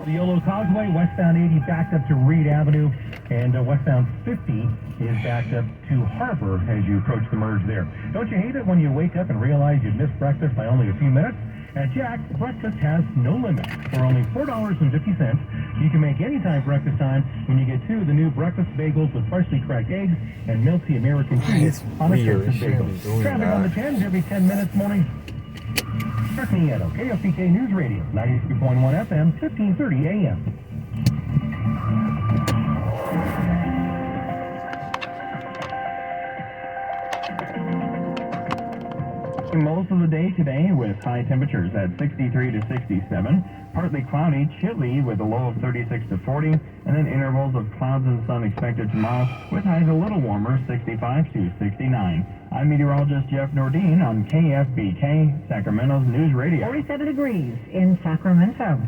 The Yolo Causeway, westbound 80 backed up to Reed Avenue, and westbound 50 is backed up to Harbor as you approach the merge there. Don't you hate it when you wake up and realize you've missed breakfast by only a few minutes? At Jack's, breakfast has no limit. For only $4.50, you can make anytime breakfast time when you get two of the new breakfast bagels with freshly cracked eggs and melty American cheese on a toasted bagel. Traffic on the 10s every 10 minutes morning. Mark Nieto, KFBK News Radio, 93.1 FM, 1530 AM. Most of the day today with high temperatures at 63 to 67, partly cloudy, chilly with a low of 36 to 40, and then intervals of clouds and sun expected tomorrow with highs a little warmer, 65 to 69. I'm meteorologist Jeff Nordine on KFBK, Sacramento's News Radio. 47 degrees in Sacramento.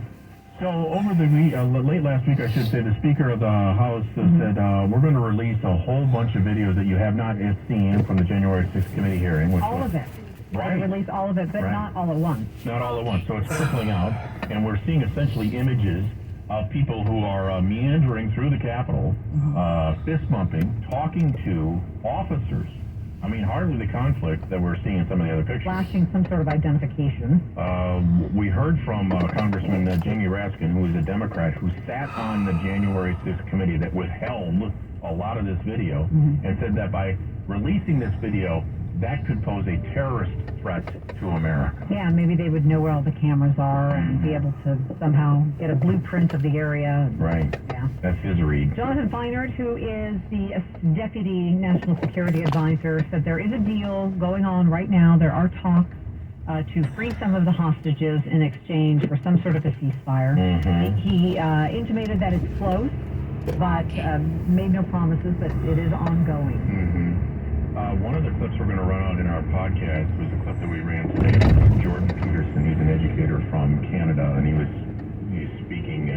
So over the week, late last week, I should say, the Speaker of the House said we're going to release a whole bunch of videos that you have not yet seen from the January 6th committee hearing. Which all of it. Right. Release all of it, but not all at once. Not all at once. So it's trickling out, and we're seeing essentially images of people who are meandering through the Capitol, fist bumping, talking to officers. I mean, hardly the conflict that we're seeing in some of the other pictures. Flashing some sort of identification. We heard from Congressman Jamie Raskin, who is a Democrat, who sat on the January 6th committee that withheld a lot of this video, and said that by releasing this video, that could pose a terrorist threat to America. Yeah, maybe they would know where all the cameras are and be able to somehow get a blueprint of the area. Right. Yeah. That's his read. Jonathan Feinert, who is the Deputy National Security Advisor, said there is a deal going on right now. There are talks to free some of the hostages in exchange for some sort of a ceasefire. He intimated that it's close, but made no promises, but it is ongoing. One of the clips we're going to run out in our podcast was a clip that we ran today of Jordan Peterson. He's an educator from Canada, and he was speaking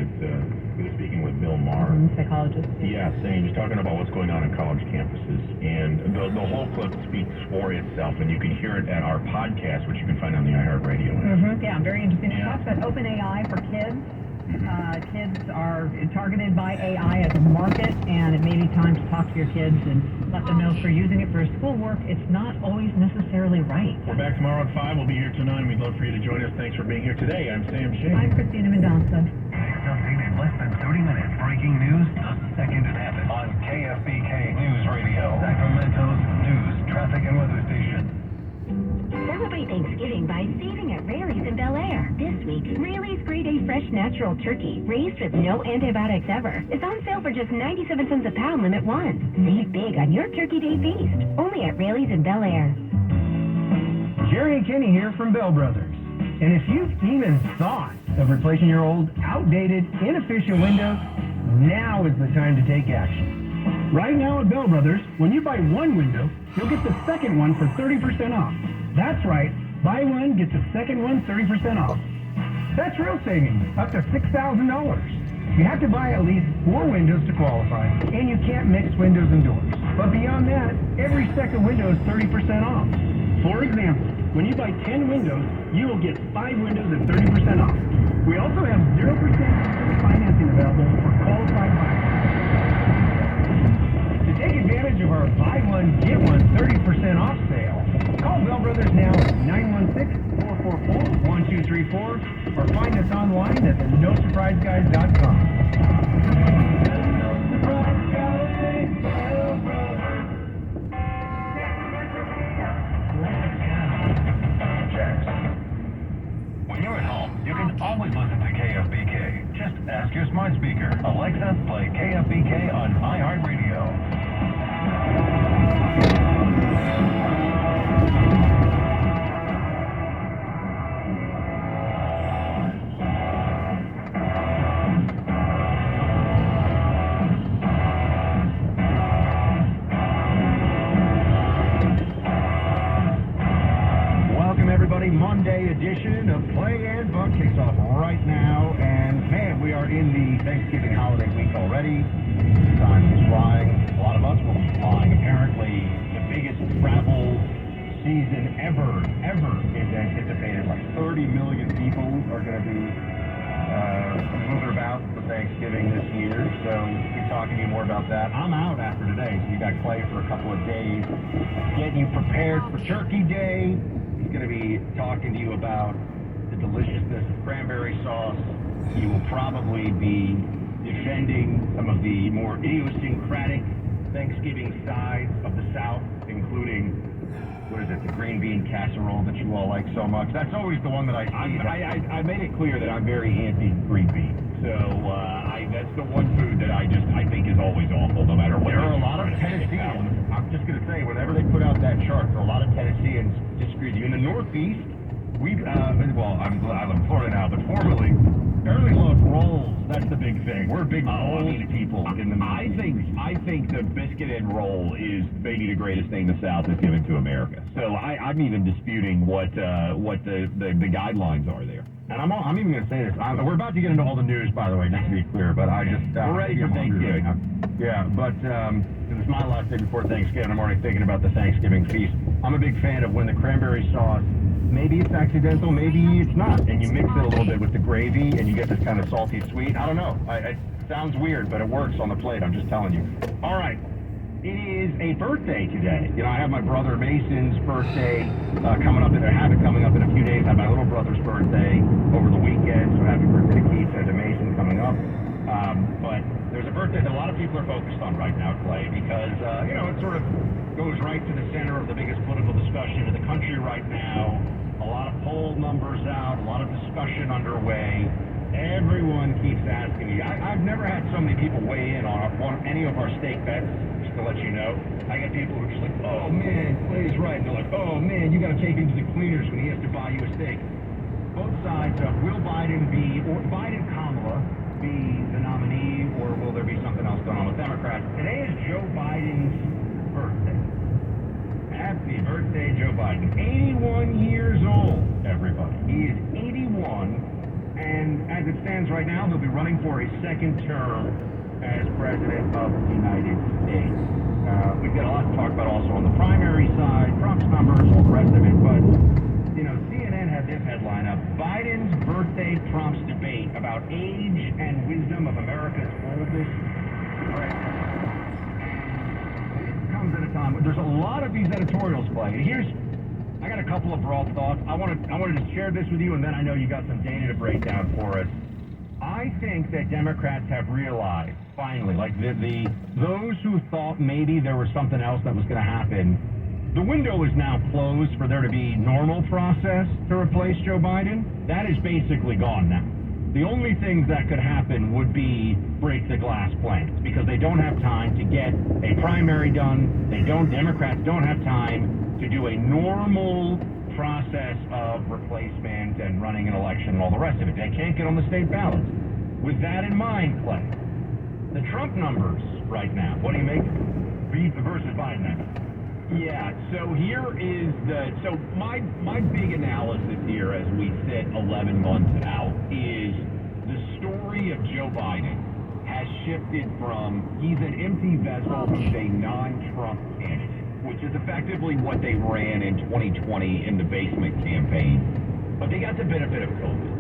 with Bill Maher, psychologist. Yes, and he was talking about what's going on in college campuses, and the whole clip speaks for itself, and you can hear it at our podcast, which you can find on the iHeartRadio app. Yeah, very interesting. It talks about OpenAI for kids. Kids are targeted by AI as a market, and it may be time to talk to your kids and let them know if they're using it for schoolwork, it's not always necessarily right. We're back tomorrow at 5. We'll be here tonight. We'd love for you to join us. Thanks for being here today. I'm Sam Shea. I'm Christina Mendonça. Next update in less than 30 minutes. Breaking news the second it happens on KFBK News Radio, Sacramento's news, traffic, and weather station. Celebrate Thanksgiving by saving at Raley's in Bel Air. This week, Raley's Grade A Fresh Natural Turkey, raised with no antibiotics ever, is on sale for just 97 cents a pound, limit one. Save big on your Turkey Day feast, only at Raley's in Bel Air. Jerry and Kenny here from Bell Brothers. And if you've even thought of replacing your old, outdated, inefficient windows, now is the time to take action. Right now at Bell Brothers, when you buy one window, you'll get the second one for 30% off. That's right, buy one, get the second one 30% off. That's real savings, up to $6,000. You have to buy at least 4 windows to qualify, and you can't mix windows and doors. But beyond that, every second window is 30% off. For example, when you buy 10 windows, you will get 5 windows at 30% off. We also have 0% financing available for qualified buyers. To take advantage of our buy one, get one 30% off sale, call Bell Brothers now at 916-444-1234 or find us online at theNoSurpriseGuys.com. When you're at home, you can always listen to KFBK. Just ask your smart speaker, Alexa, play KFBK on iHeartRadio. Monday edition of Play and Buck kicks off right now, and man, we are in the Thanksgiving holiday week already. Time is flying. A lot of us will be flying. Apparently, the biggest travel season ever is anticipated. Like 30 million people are going to be moving about talking to you more about that. I'm out after today, so you got Clay for a couple of days, getting you prepared for Turkey Day. He's going to be talking to you about the deliciousness of cranberry sauce. He will probably be defending some of the more idiosyncratic Thanksgiving sides of the South, including, what is it, the green bean casserole that you all like so much. That's always the one that I see. I made it clear that I'm very anti-green bean. So that's the one food that I think is always awful, no matter what. There are a lot of Tennesseans. I'm just going to say, whenever they put out that chart, there are a lot of Tennesseans disagree with you. In the Northeast, I live in Florida now, but formerly, everybody loved rolls. That's the big thing. We're big roll people in the Northeast. I think the biscuit and roll is maybe the greatest thing the South has given to America. So I'm even disputing what the guidelines are there. And I'm even going to say this. We're about to get into all the news, by the way, just to be clear. But I just we're ready for Thanksgiving. Yeah, but it's my last day before Thanksgiving. I'm already thinking about the Thanksgiving feast. I'm a big fan of when the cranberry sauce. Maybe it's accidental, maybe it's not, and you mix it a little bit with the gravy, and you get this kind of salty sweet. I don't know. It sounds weird, but it works on the plate. I'm just telling you. All right. It is a birthday today. You know, I have my brother Mason's birthday coming up, and I have it coming up in a few days. I have my little brother's birthday over the weekend, so happy birthday to Keith and to Mason coming up. But there's a birthday that a lot of people are focused on right now, Clay, because, it sort of goes right to the center of the biggest political discussion in the country right now. A lot of poll numbers out, a lot of discussion underway. Everyone keeps asking me. I've never had so many people weigh in on any of our steak bets, just to let you know. I get people who are just like, oh man, Clay's right. And they're like, oh man, you got to take him to the cleaners when he has to buy you a steak. Both sides of will Biden-Kamala be the nominee, or will there be something else going on with Democrats? Today is Joe Biden's birthday. Happy birthday, Joe Biden. 81 years old, everybody. He is 81, and as it stands right now, he'll be running for his second term as President of the United States. We've got a lot to talk about also on the primary side, Trump's numbers, all the rest of it, but, CNN had this headline up, Biden's birthday Trump's debate about age and wisdom of America's oldest president. Comes at a time. There's a lot of these editorials playing. I got a couple of broad thoughts. I wanted to share this with you, and then I know you got some data to break down for us. I think that Democrats have realized, finally, like those who thought maybe there was something else that was going to happen, the window is now closed for there to be normal process to replace Joe Biden. That is basically gone now. The only things that could happen would be break the glass plans, because they don't have time to get a primary done. Democrats don't have time to do a normal process of replacement and running an election and all the rest of it. They can't get on the state ballot. With that in mind, Clay, the Trump numbers right now, what do you make versus Biden numbers? Yeah, so here is my big analysis here as we sit 11 months out is the story of Joe Biden has shifted from he's an empty vessel, he's a non-Trump candidate, which is effectively what they ran in 2020 in the basement campaign. But they got the benefit of COVID.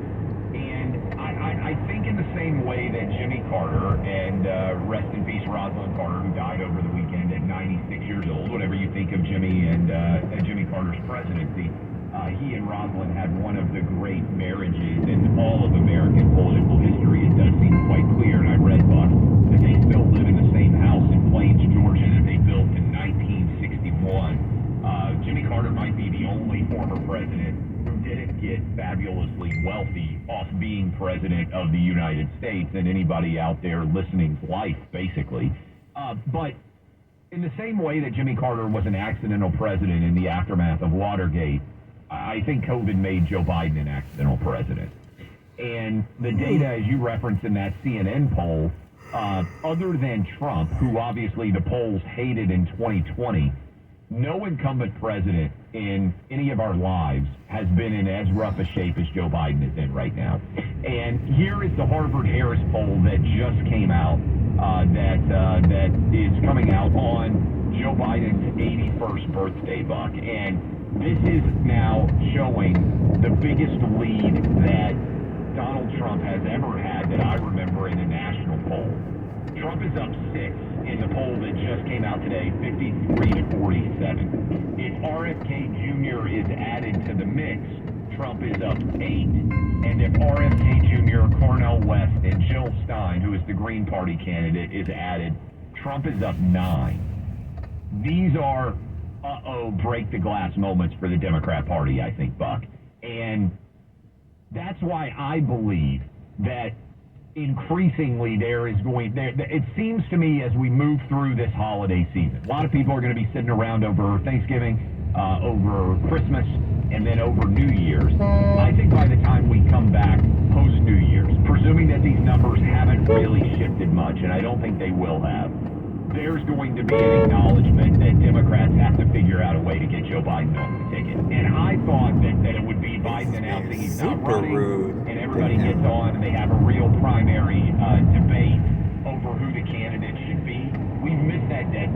And I think in the same way that Jimmy Carter and rest in peace Rosalind Carter, who died over the weekend at 96 years old, whatever you think of Jimmy and Jimmy Carter's presidency, he and Rosalind had one of the great marriages in all of American political history. It does seem quite clear, and I read that they still live in the same house in Plains, Georgia, that they built in 1961. Jimmy Carter might be the only former president who didn't get fabulously wealthy off being president of the United States, and anybody out there listening's life, basically. But in the same way that Jimmy Carter was an accidental president in the aftermath of Watergate, I think COVID made Joe Biden an accidental president. And the data, as you referenced in that CNN poll, other than Trump, who obviously the polls hated in 2020, no incumbent president in any of our lives has been in as rough a shape as Joe Biden is in right now. And here is the Harvard-Harris poll that just came out, that is coming out on Joe Biden's 81st birthday, Buck. And this is now showing the biggest lead that Donald Trump has ever had that I remember in a national poll. Trump is up 6 in the poll that just came out today, 53 to 47. If RFK Jr. is added to the mix, Trump is up 8. And if RFK Jr., Cornel West, and Jill Stein, who is the Green Party candidate, is added, Trump is up 9. These are, break the glass moments for the Democrat Party, I think, Buck. And that's why I believe that increasingly it seems to me as we move through this holiday season, a lot of people are going to be sitting around over Thanksgiving, over Christmas, and then over New Year's. I think by the time we come back post-New Year's, presuming that these numbers haven't really shifted much, and I don't think they will have, there's going to be an acknowledgement that Democrats have to figure out a way to get Joe Biden off the ticket. And I thought that it would be Biden announcing he's not running, and everybody gets on and they have a real primary debate over who the candidate should be. We've missed that dead.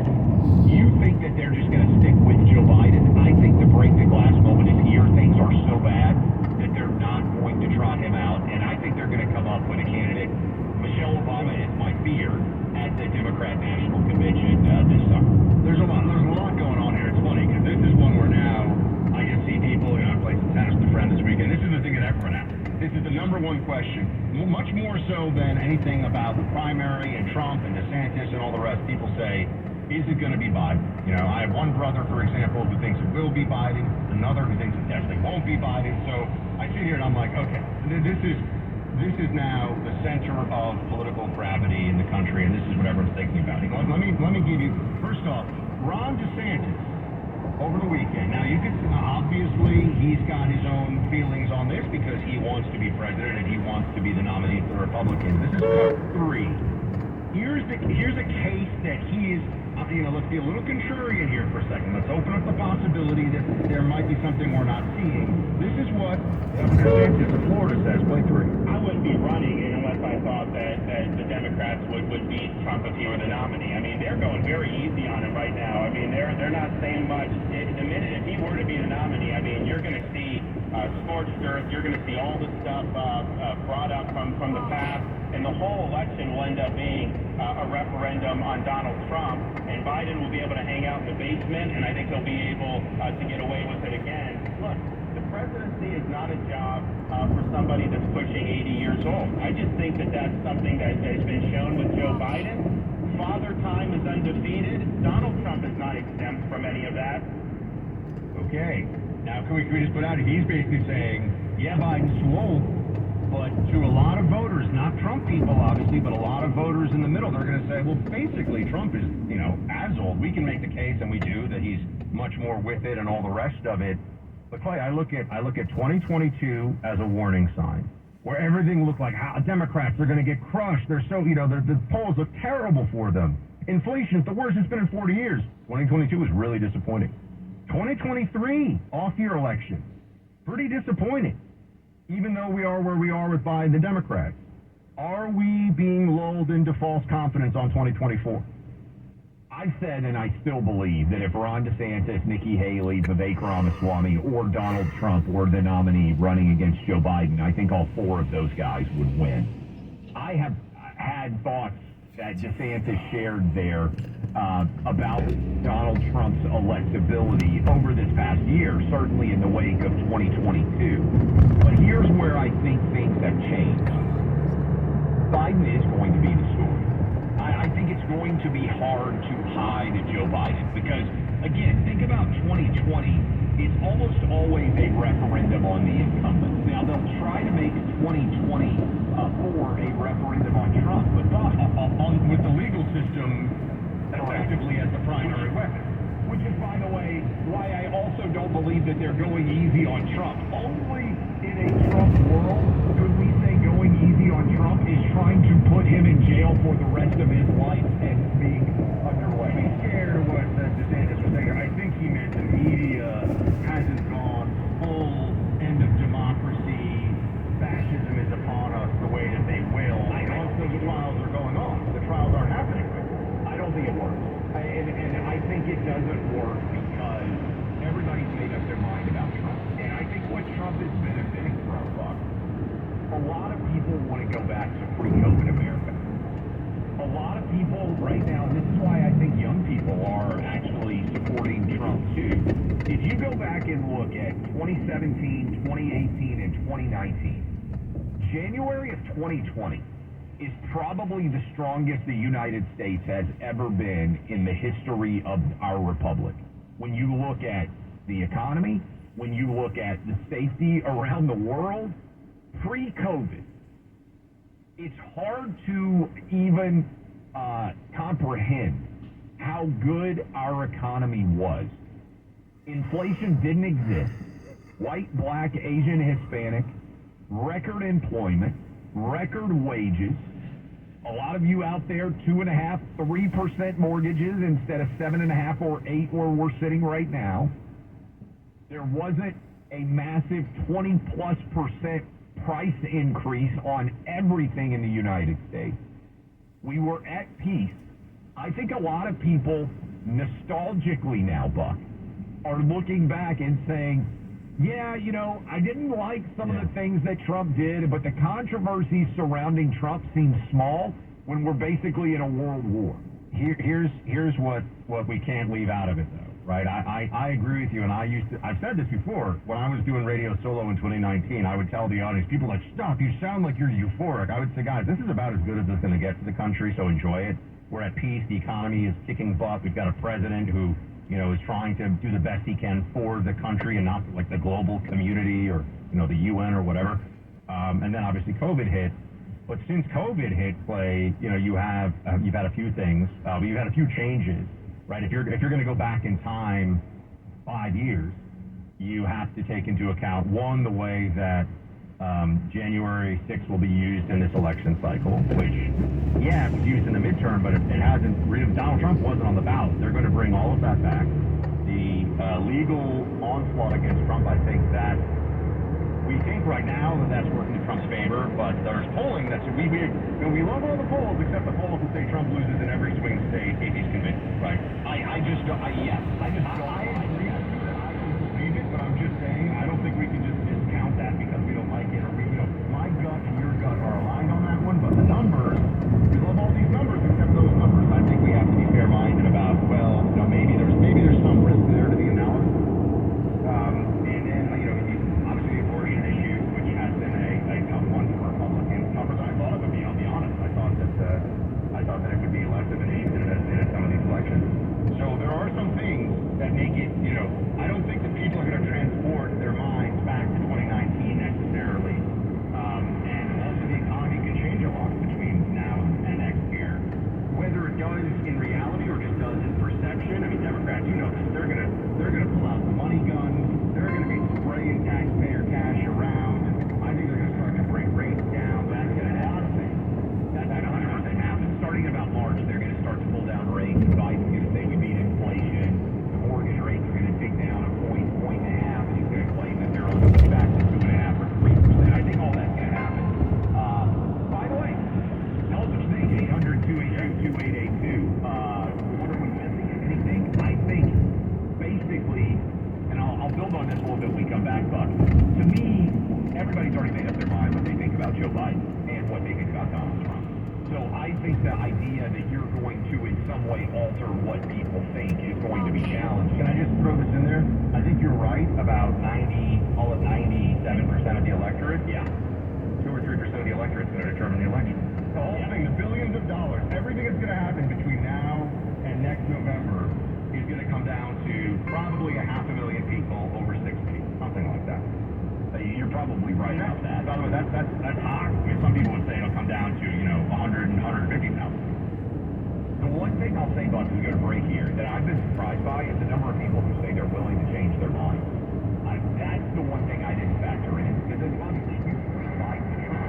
You think that they're just going to stick with Joe Biden? I think the break the glass moment is here. Things are so bad that they're not going to trot him out, and I think they're going to come up with a candidate. Michelle Obama is my fear at the Democrat National Convention this summer. There's a lot going on here. It's funny because this is one where now I can see people, I played some tennis with a friend this weekend. This is the thing that everyone asks. This is the number one question, much more so than anything about the primary and Trump and DeSantis and all the rest. People say, is it going to be Biden? I have one brother, for example, who thinks it will be Biden, another who thinks it definitely won't be Biden. So I sit here and I'm like, okay, this is now the center of political gravity in the country, and this is what everyone's thinking about. Let me give you, first off, Ron DeSantis over the weekend. Now, you can obviously he's got his own feelings on this because he wants to be president and he wants to be the nominee for the Republicans. This is cut 3. Here's a case that he is. Let's be a little contrarian here for a second. Let's open up the possibility that there might be something we're not seeing. This is what Governor DeSantis of Florida says. Play 3. I wouldn't be running unless I thought that the Democrats would beat Trump if he were the nominee. They're going very easy on him right now. They're not saying much. The minute if he were to be the nominee, you're going to see scorched earth. You're going to see all the stuff brought up from the past, and the whole election will end up being a referendum on Donald Trump, and Biden will be able to hang out in the basement, and I think he'll be able to get away with it again. Look, the presidency is not a job for somebody that's pushing 80 years old. I just think that that's something that has been shown with Joe Biden. Father time is undefeated. Donald Trump is not exempt from any of that. Okay. Now, can we just put out, he's basically saying, yeah, Biden's too old, but to a lot of voters, not Trump people, obviously, but a lot of voters in the middle, they're going to say, well, basically, Trump is, as old. We can make the case, and we do, that he's much more with it and all the rest of it. But, Clay, I look at 2022 as a warning sign, where everything looked like how Democrats are going to get crushed. They're so, the polls look terrible for them. Inflation is the worst it's been in 40 years. 2022 was really disappointing. 2023, off-year election, pretty disappointing. Even though we are where we are with Biden, the Democrats, are we being lulled into false confidence on 2024? I said, and I still believe, that if Ron DeSantis, Nikki Haley, Vivek Ramaswamy, or Donald Trump were the nominee running against Joe Biden, I think all 4 of those guys would win. I have had thoughts that DeSantis shared there about Donald Trump's electability over this past year, certainly in the wake of 2022. But here's where I think things have changed. Biden is going to be the story. I think it's going to be hard to hide Joe Biden because, again, think about 2020. It's almost always a referendum on the incumbents. Now, they'll try to make 2024 a referendum on Trump, but with the legal system effectively as the primary weapon. Which is, by the way, why I also don't believe that they're going easy on Trump. Only in a Trump world could we say going easy on Trump is trying to put him in jail for the rest of his life and being underway. To be fair to what DeSantis was saying, I think he meant the media hasn't gone full end of democracy, fascism is upon us the way that they will. Also, the trials are going on. The trials aren't happening. I don't think it works. And I think it doesn't work because everybody's made up their mind about Trump. And I think what Trump is benefiting from, Buck, a lot of people want to go back to pre-COVID America. A lot of people right now, and this is why I think young people are actually supporting Trump too. If you go back and look at 2017, 2018, and 2019, January of 2020 is probably the strongest the United States has ever been in the history of our republic. When you look at the economy, when you look at the safety around the world, pre-COVID, it's hard to even comprehend how good our economy was. Inflation didn't exist. White, black, Asian, Hispanic, record employment, record wages. A lot of you out there, 2.5%, 3% mortgages instead of 7.5% or 8% where we're sitting right now. There wasn't a massive 20+% price increase on everything in the United States. We were at peace. I think a lot of people nostalgically now, Buck, are looking back and saying, yeah, you know, I didn't like some of the things that Trump did, but the controversies surrounding Trump seem small when we're basically in a world war. Here's what we can't leave out of it, though, right? I agree with you, and I've said this before. When I was doing radio solo in 2019, I would tell the audience, people like, stop, you sound like you're euphoric. I would say, guys, this is about as good as it's going to get for the country, so enjoy it. We're at peace. The economy is kicking butt. We've got a president who, you know, is trying to do the best he can for the country and not like the global community or, you know, the UN or whatever. And then obviously COVID hit. But since COVID hit, Clay, you know, you've had a few things. You've had a few changes, right? If you're going to go back in time 5 years, you have to take into account, one, the way that January 6th will be used in this election cycle, which, yeah, it was used in the midterm, but it hasn't really, Donald Trump wasn't on the ballot. They're going to bring all of that back. The legal onslaught against Trump, I think that we think right now that that's working in Trump's favor, but there's polling that's, we love all the polls except the polls that say Trump loses in every swing state if he's convinced, right? I agree with you that I don't believe it, but I'm just saying, I don't think we can just discount that because we don't like it, or we, you know, my gut and your gut are aligned on that one, but the numbers, we love all these numbers except those numbers. I think we have to be fair-minded about, well, you know, maybe there's some risk there to the analysis. And then, you know, obviously the abortion issue, which has been a tough one for Republicans, tougher than I thought it would be, I'll be honest. I thought that it would be less of an issue than it has been in some of these elections. So there are some things that make it, you know, I don't think that people are going to transport their minds back to 2019 necessarily. And also the economy can change a lot between now and next year. Whether it does in reality or just does in perception, I mean, Democrats, you know this, they're gonna pull out the money guns, they're gonna be spraying taxpayer cash around. I think they're gonna start to bring rates down. That's gonna happen. That's 100% happen. Starting about March, they're gonna start to pull down rates. Biden's gonna say we beat inflation. The mortgage rates are gonna tick down a point and a half, and he's gonna claim that they're on the way back to 2.5% or 3%. I think all that's gonna happen. By the way, tell us what you think. 800-282-2882. What are we missing? Anything? I think basically, and I'll build on this a little bit when we come back, Buck. To me, everybody's already made up their mind what they think about Joe Biden and what they think about Donald Trump. So I think the idea that you're going to in some way alter what people think is going to be challenged. Can I just throw this in there? I think you're right about 97% of the electorate. Yeah. 2 or 3% of the electorate is going to determine the election. The whole thing, the billions of dollars, everything that's going to happen between now and next November is going to come down to probably 500,000 people over 60, something like that. You're probably right about that. By the way, that's high. I mean, some people would say it'll come down to, you know, 100 and 150,000. The one thing I'll say, Buck, as we go to break here, that I've been surprised by is the number of people who say they're willing to change their mind. That's the one thing I didn't factor in, because obviously you swing Biden to Trump.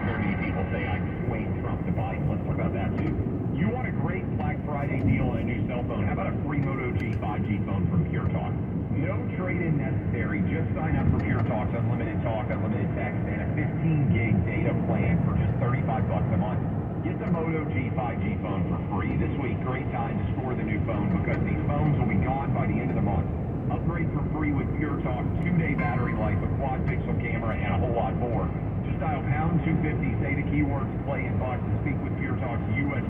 Very many people say I swing Trump to Biden. Let's talk about that too. You want a great Black Friday deal on a new cell phone? How about a free Moto G 5G phone from Pure Talk? No trade-in necessary. Just sign up for Pure Talk's unlimited talk, unlimited text, and a 15-gig data plan for just $35 a month. Get the Moto G 5G phone for free. This week, great time to score the new phone because these phones will be gone by the end of the month. Upgrade for free with Pure Talk, 2-day battery life, a quad-pixel camera, and a whole lot more. Just dial #250, say the keywords, Play and Buck, to speak with